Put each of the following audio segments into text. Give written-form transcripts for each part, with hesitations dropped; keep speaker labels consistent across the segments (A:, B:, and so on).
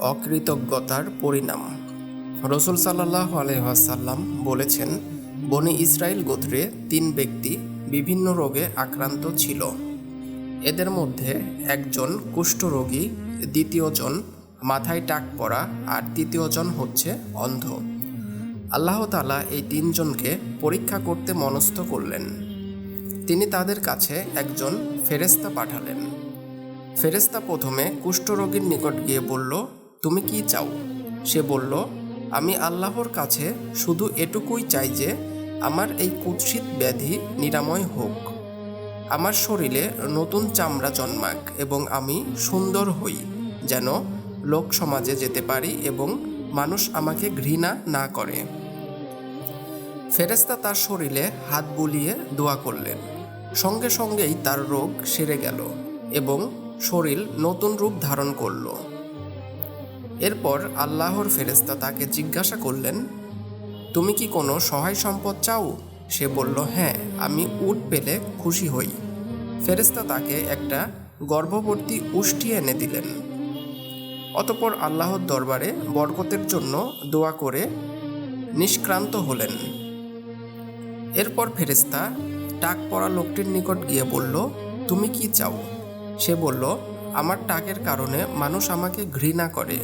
A: অকৃতজ্ঞতার পরিণাম। রাসূল সাল্লাল্লাহু আলাইহি ওয়াসাল্লাম বলেছেন, বনী ইসরাইল গোত্রে ৩ ব্যক্তি বিভিন্ন রোগে আক্রান্ত ছিল। এদের মধ্যে একজন কুষ্ঠরোগী, দ্বিতীয়জন মাথায় টাক পড়া আর তৃতীয়জন হচ্ছে অন্ধ। আল্লাহ তাআলা এই ৩ জনকে পরীক্ষা করতে মনস্থ করলেন। তিনি তাদের কাছে একজন ফেরেশতা পাঠালেন। ফেরেশতা প্রথমে কুষ্ঠরোগীর নিকট গিয়ে বলল, তুমি কি চাও? সে বলল, আমি আল্লাহর কাছে শুধু এটুকুই চাই যে আমার এই কুৎসিত ব্যাধি নিরাময় হোক, আমার শরীরে নতুন চামড়া জন্মাক এবং আমি সুন্দর হই, যেন লোক সমাজে যেতে পারি এবং মানুষ আমাকে ঘৃণা না করে। ফেরেশতা তার শরীরে হাত বুলিয়ে দোয়া করলেন। সঙ্গে সঙ্গেই তার রোগ সেরে গেল এবং শরীর নতুন রূপ ধারণ করল। এরপর আল্লাহর ফেরেশতা তাকে জিজ্ঞাসা করলেন, তুমি কি কোনো সহায় সম্পদ চাও? সে বলল, হ্যাঁ, আমি উট পেলে খুশি হই। ফেরেশতা তাকে একটা গর্ভবতী উষ্টি এনে দিলেন। অতঃপর আল্লাহর দরবারে বরকতের জন্য দোয়া করে নিষ্ক্রান্ত হলেন। এরপর ফেরেশতা টাক পড়া লোকটির নিকট গিয়ে বলল, তুমি কি চাও? সে বলল, আমার টাকের কারণে মানুষ আমাকে ঘৃণা করে,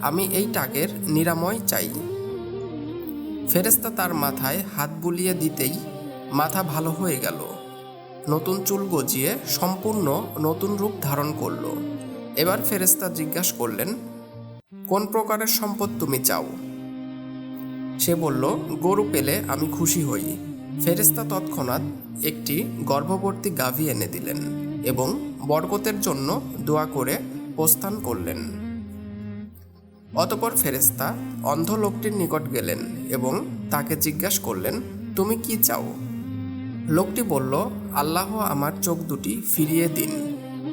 A: আমি এই টাকের নিরাময় চাই। ফেরেশতা তার মাথায় হাত বুলিয়ে দিতেই মাথা ভালো হয়ে গেল, নতুন চুল গজিয়ে সম্পূর্ণ নতুন রূপ ধারণ করল। এবার ফেরেশতা জিজ্ঞাসা করলেন, কোন প্রকারের সম্পদ তুমি চাও? সে বলল, গরু পেলে আমি খুশি হই। ফেরেশতা তৎক্ষণাৎ একটি গর্ভবতী গাভী এনে দিলেন এবং বরকতের জন্য দোয়া করে প্রস্থান করলেন। অতঃপর ফেরেশতা অন্ধ লোকটির নিকট গেলেন এবং তাকে জিজ্ঞাসা করলেন, তুমি কি চাও? লোকটি বলল, আল্লাহ আমার চোখ দুটি ফিরিয়ে দিন,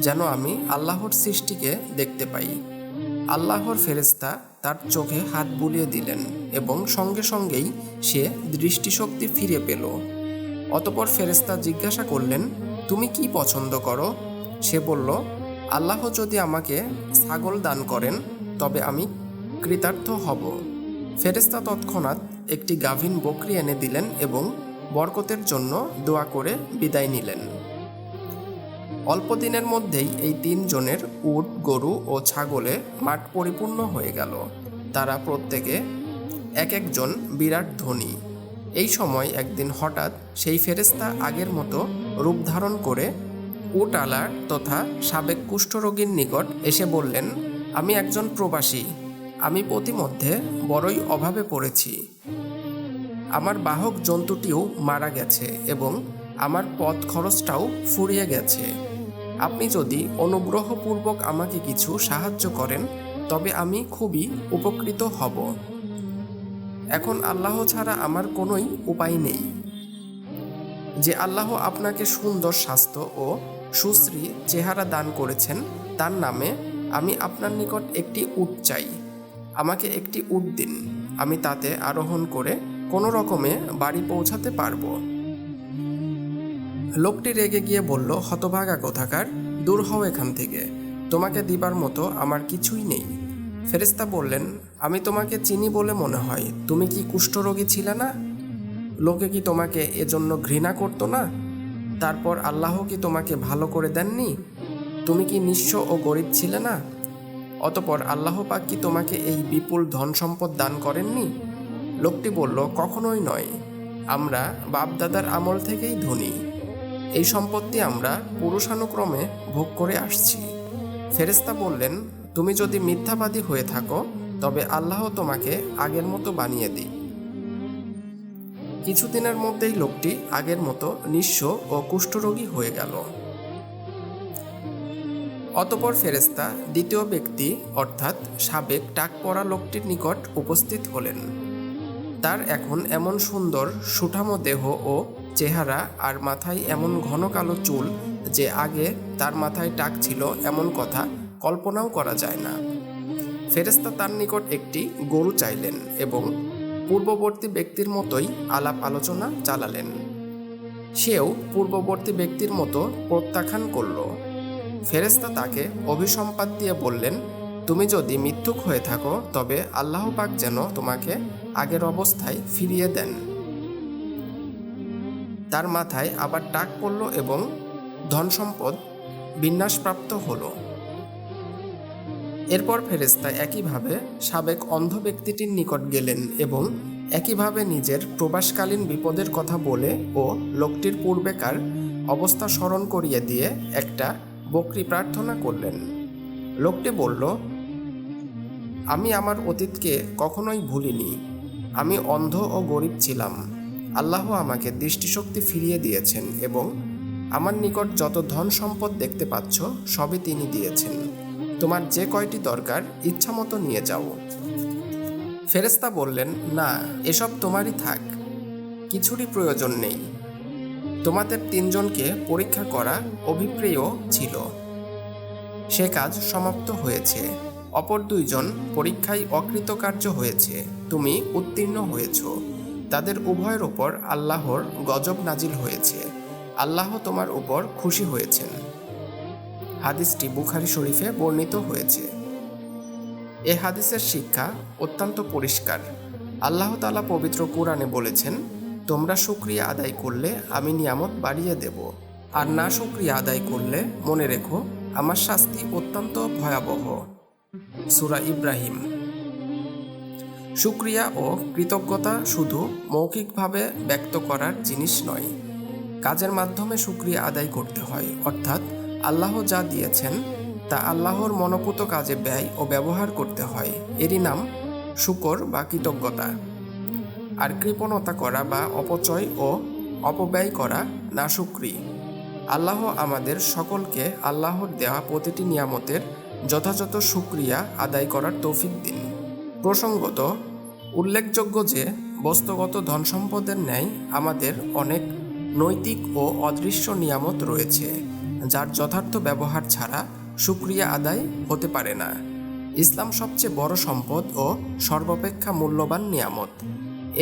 A: যেন আমি আল্লাহর সৃষ্টিকে দেখতে পাই। আল্লাহর ফেরেশতা তার চোখে হাত বুলিয়ে দিলেন এবং সঙ্গে সঙ্গেই সে দৃষ্টিশক্তি ফিরে পেল। অতঃপর ফেরেশতা জিজ্ঞাসা করলেন, তুমি কি পছন্দ করো? সে বলল, আল্লাহ যদি আমাকে ছাগল দান করেন তবে আমি কৃতার্থ হব। ফেরেশতা তৎক্ষণাৎ একটি গাভীন বকরি এনে দিলেন এবং বরকতের জন্য দোয়া করে বিদায় নিলেন। অল্প দিনের মধ্যেই এই ৩ জনের উট, গরু ও ছাগলে মাঠ পরিপূর্ণ হয়ে গেল। তারা প্রত্যেকে এক একজন বিরাট ধনী। এই সময় একদিন হঠাৎ সেই ফেরেশতা আগের মতো রূপ ধারণ করে উটআলার তথা সাবেক কুষ্ঠরোগীর নিকট এসে বললেন, আমি একজন প্রবাসী, আমি প্রতিমধ্যে বড়ই অভাবে পড়েছি। আমার বাহক জন্তুটিও মারা গেছে এবং আমার পথ খরচটাও ফুরিয়ে গেছে। আপনি যদি অনুগ্রহপূর্বক আমাকে কিছু সাহায্য করেন তবে আমি খুবই উপকৃত হব। এখন আল্লাহ ছাড়া আমার কোনোই উপায় নেই। যে আল্লাহ আপনাকে সুন্দর স্বাস্থ্য ও সুশ্রী চেহারা দান করেছেন তার নামে আমি আপনার নিকট একটি উট চাই। আমাকে একটি উট দিন, আমি তাতে আরোহণ করে কোনো রকমে বাড়ি পৌঁছাতে পারব। লোকটি রেগে গিয়ে বলল, হতভাগা কোথাকার, দূর হও এখান থেকে, তোমাকে দিবার মতো আমার কিছুই নেই। ফেরেশতা বললেন, আমি তোমাকে চিনি বলে মনে হয়, তুমি কি কুষ্ঠরোগী ছিলে না? লোকে কি তোমাকে এজন্য ঘৃণা করতো না? তারপর আল্লাহ কি তোমাকে ভালো করে দেননি? তুমি কি নিঃস্ব ও গরিব ছিলে না? অতঃপর আল্লাহ পাক কি তোমাকে এই বিপুল ধন সম্পদ দান করেননি? লোকটি বলল, কখনোই নয়, আমরা বাপদাদার আমল থেকেই ধনী। এই সম্পত্তি আমরা পুরুষানুক্রমে ভোগ করে আসছি। ফেরেশতা বললেন, তুমি যদি মিথ্যাবাদী হয়ে থাকো তবে আল্লাহ তোমাকে আগের মতো বানিয়ে দিই। কিছুদিনের মধ্যেই লোকটি আগের মতো নিঃস্ব ও কুষ্ঠরোগী হয়ে গেল। অতঃপর ফেরেশতা দ্বিতীয় ব্যক্তি অর্থাৎ সাবেক টাক পড়া লোকটির নিকট উপস্থিত হলেন। তার এখন এমন সুন্দর সুঠামো দেহ ও চেহারা আর মাথায় এমন ঘন কালো চুল যে আগে তার মাথায় টাক ছিল এমন কথা কল্পনাও করা যায় না। ফেরেশতা তার নিকট একটি গরু চাইলেন এবং পূর্ববর্তী ব্যক্তির মতোই আলাপ আলোচনা চালালেন। সেও পূর্ববর্তী ব্যক্তির মতো প্রত্যাখ্যান করল। ফেরেশতা তাকে অভিসম্পাত দিয়ে বললেন, তুমি যদি মিথ্যুক হয়ে থাকো তবে আল্লাহ পাক যেন তোমাকে আগের অবস্থায় ফিরিয়ে দেন। তার মাথায় আবার টাক পড়ল এবং ধনসম্পদ বিন্যাসপ্রাপ্ত হলো। এরপর ফেরেশতা একইভাবে সাবেক অন্ধ ব্যক্তিটির নিকট গেলেন এবং একইভাবে নিজের প্রবাসকালীন বিপদের কথা বলে ও লোকটির পূর্বেকার অবস্থা স্মরণ করিয়ে দিয়ে একটা বকরি প্রার্থনা করলেন। লোকটি বলল, আমি আমার অতীতকে কখনোই ভুলিনি। আমি অন্ধ ও গরিব ছিলাম। আল্লাহ আমাকে দৃষ্টিশক্তি ফিরিয়ে দিয়েছেন এবং আমার নিকট যত ধন সম্পদ দেখতে পাচ্ছ সবই তিনি দিয়েছেন। তোমার যে কয়টি দরকার ইচ্ছামতো নিয়ে যাও। ফেরেশতা বললেন, না, এসব তোমারই থাক, কিছুরই প্রয়োজন নেই। তোমাদের তিনজনকে পরীক্ষা করা অভিপ্রেয় ছিল, সে কাজ সমাপ্ত হয়েছে। অপর দুইজন পরীক্ষায় অকৃতকার্য হয়েছে, তুমি উত্তীর্ণ হয়েছ। তাদের উভয়ের ওপর আল্লাহর গজব নাজিল হয়েছে। আল্লাহ তোমার উপর খুশি হয়েছেন। হাদিসটি বুখারী শরীফে বর্ণিত হয়েছে। এ হাদিসের শিক্ষা অত্যন্ত পরিষ্কার। আল্লাহ তাআলা পবিত্র কুরআনে বলেছেন, তোমরা শুকরিয়া আদায় করলে আমি নিয়ামত বাড়িয়ে দেব, আর না শুকরিয়া আদায় করলে মনে রেখো আমার শাস্তি অত্যন্ত ভয়াবহ। সূরা ইব্রাহিম। শুকরিয়া ও কৃতজ্ঞতা শুধু মৌখিকভাবে ব্যক্ত করার জিনিস নয়, কাজের মাধ্যমে শুকরিয়া আদায় করতে হয়। অর্থাৎ আল্লাহ যা দিয়েছেন তা আল্লাহর মনোপুত কাজে ব্যয় ও ব্যবহার করতে হয়। এরই নাম শুকর বা কৃতজ্ঞতা। আর কৃপণতা করা বা অপচয় ও অপব্যয় করা নাশুকরি। আল্লাহ আমাদের সকলকে আল্লাহর দেওয়া প্রতিটি নিয়ামতের যথাযথ শুকরিয়া আদায় করার তৌফিক দিন। প্রসঙ্গত উল্লেখযোগ্য যে বস্তুগত ধনসম্পদের ন্যায় আমাদের অনেক নৈতিক ও অদৃশ্য নিয়ামত রয়েছে, যার যথার্থ ব্যবহার ছাড়া শুকরিয়া আদায় হতে পারে না। ইসলাম সবচেয়ে বড় সম্পদ ও সর্বাপেক্ষা মূল্যবান নিয়ামত।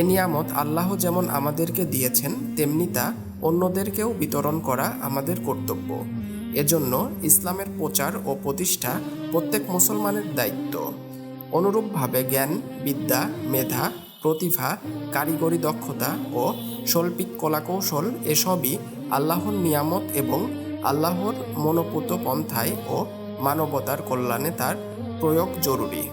A: এ নিয়ামত আল্লাহ যেমন আমাদেরকে দিয়েছেন, তেমনি তা অন্যদেরকেও বিতরণ করা আমাদের কর্তব্য। এজন্য ইসলামের প্রচার ও প্রতিষ্ঠা প্রত্যেক মুসলমানের দায়িত্ব। অনুরূপভাবে জ্ঞান, বিদ্যা, মেধা, প্রতিভা, কারিগরি দক্ষতা ও শৈল্পিক কলাকৌশল এসবই আল্লাহর নিয়ামত এবং আল্লাহর মনোপুত পন্থায় ও মানবতার কল্যাণে তার প্রয়োগ জরুরি।